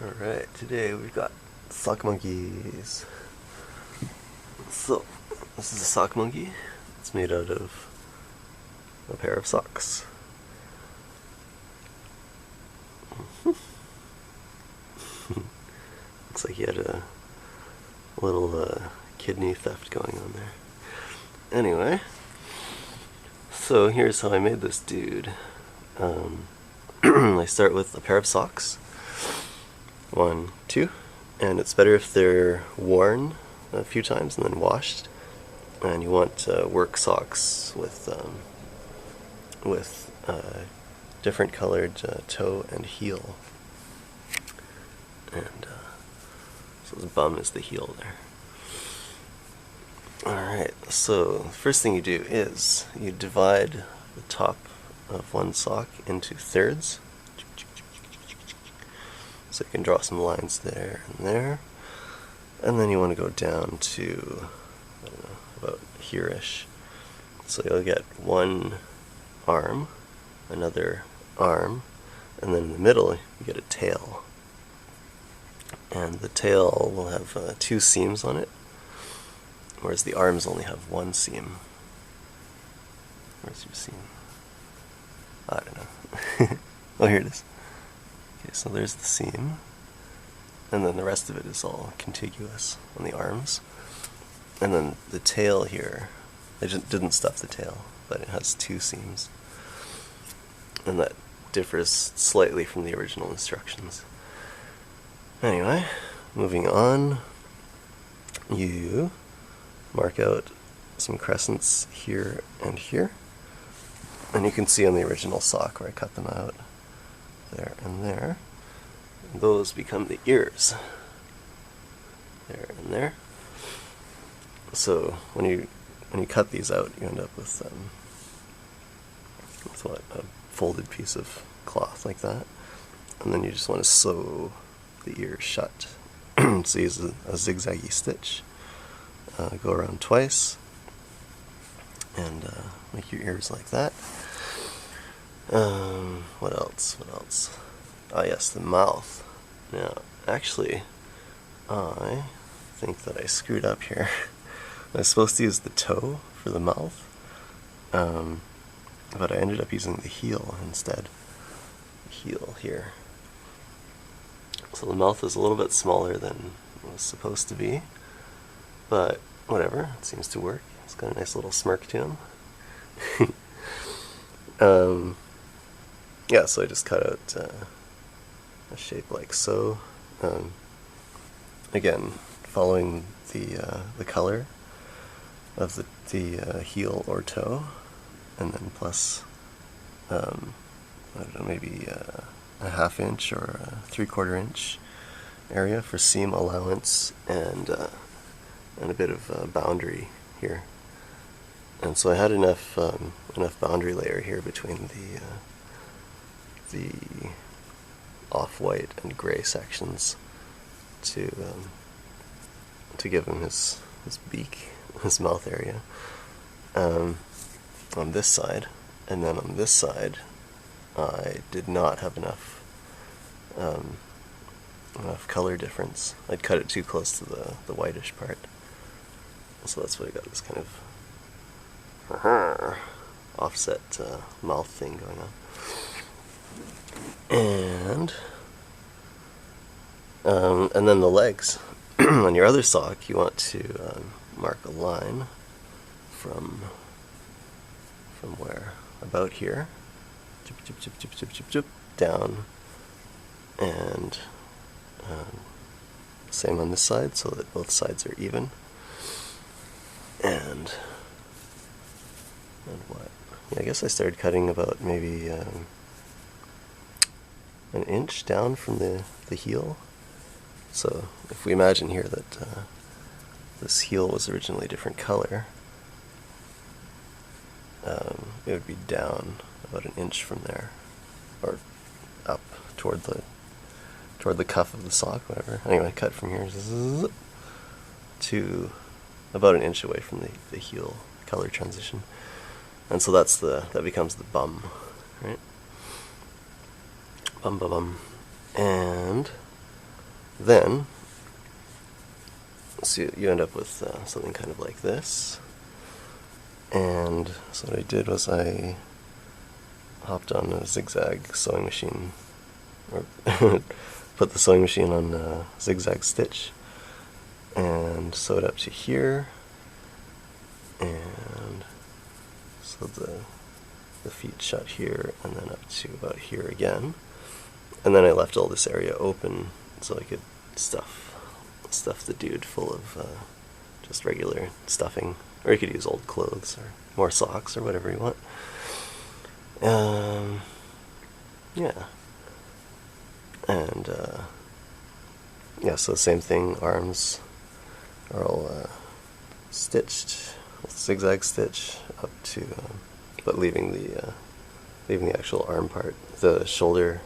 Alright, today we've got sock monkeys. So, this is a sock monkey. It's made out of a pair of socks. Looks like he had a little kidney theft going on there. Anyway, so here's how I made this dude. I start with a pair of socks. 1, 2, and it's better if they're worn a few times and then washed. And you want work socks with different colored toe and heel. And so the bum is the heel there. Alright, so the first thing you do is you divide the top of one sock into thirds. So you can draw some lines there and there. And then you want to go down to, I don't know, about here-ish. So you'll get one arm, another arm, and then in the middle you get a tail. And the tail will have 2 seams on it, whereas the arms only have 1 seam. Where's your seam? I don't know. Oh, here it is. Okay, so there's the seam, and then the rest of it is all contiguous on the arms. And then the tail here, I just didn't stuff the tail, but it has 2 seams. And that differs slightly from the original instructions. Anyway, moving on, you mark out some crescents here and here. And you can see on the original sock where I cut them out, there and there. And those become the ears, there and there. So when you cut these out, you end up with what, a folded piece of cloth like that, and then you just want to sew the ears shut. So use a zigzaggy stitch, go around twice, and make your ears like that. What else? Ah, yes, the mouth. Now, actually, I think that I screwed up here. I was supposed to use the toe for the mouth, but I ended up using the heel instead. Heel here. So the mouth is a little bit smaller than it was supposed to be, but whatever, it seems to work. It's got a nice little smirk to him. Yeah, so I just cut out a shape like so. Again, following the color of the heel or toe, and then plus I don't know, maybe a 1/2 inch or a 3/4 inch area for seam allowance, and a bit of boundary here. And so I had enough boundary layer here between the off-white and gray sections to give him his beak, his mouth area, on this side. And then on this side I did not have enough color difference. I'd cut it too close to the whitish part, so that's why I got this kind of offset mouth thing going on. And then the legs. On your other sock, you want to mark a line from where? About here. Down, and same on this side, so that both sides are even. And what? Yeah, I guess I started cutting about maybe an inch down from the heel. So if we imagine here that this heel was originally a different color, it would be down about an inch from there, or up toward the cuff of the sock, whatever. Anyway, cut from here to about an inch away from the heel color transition, and so that becomes the bum, right? Bum. And then, so you end up with something kind of like this. And so what I did was I hopped on a zigzag sewing machine, or put the sewing machine on a zigzag stitch, and sewed up to here, and so the feet shut here, and then up to about here again, and then I left all this area open so I could stuff the dude full of just regular stuffing, or you could use old clothes or more socks or whatever you want. Yeah. And yeah, so same thing, arms are all stitched with zigzag stitch up to, but leaving the actual arm part, the shoulder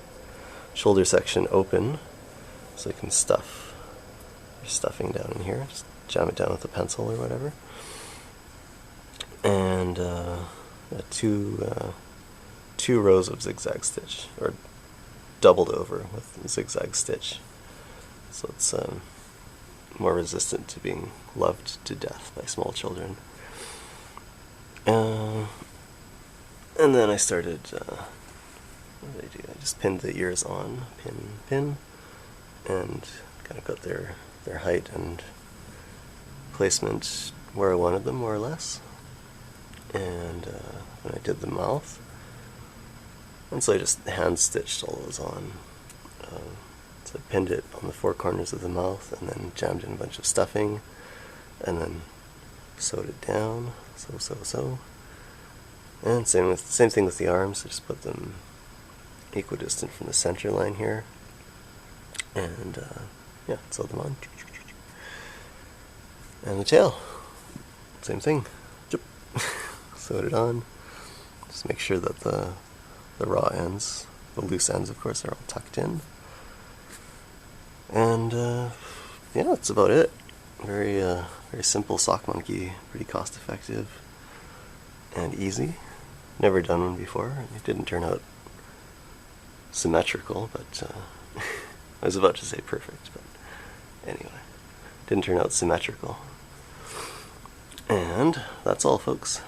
section open, so you can stuff your stuffing down in here. Just jam it down with a pencil or whatever. And two rows of zigzag stitch, or doubled over with zigzag stitch, so it's more resistant to being loved to death by small children. And then I started, what did I do? I just pinned the ears on, pin, and kind of got their height and placement where I wanted them, more or less. And when I did the mouth, and so I just hand stitched all those on. So I pinned it on the four corners of the mouth, and then jammed in a bunch of stuffing, and then sewed it down, so. And same thing with the arms. I just put them equidistant from the center line here, and yeah, sewed them on. And the tail, same thing. Sewed it on. Just make sure that the raw ends, the loose ends, of course, are all tucked in. And yeah, that's about it. Very simple sock monkey, pretty cost effective and easy. Never done one before. It didn't turn out symmetrical, but I was about to say perfect, but anyway, didn't turn out symmetrical. And that's all, folks.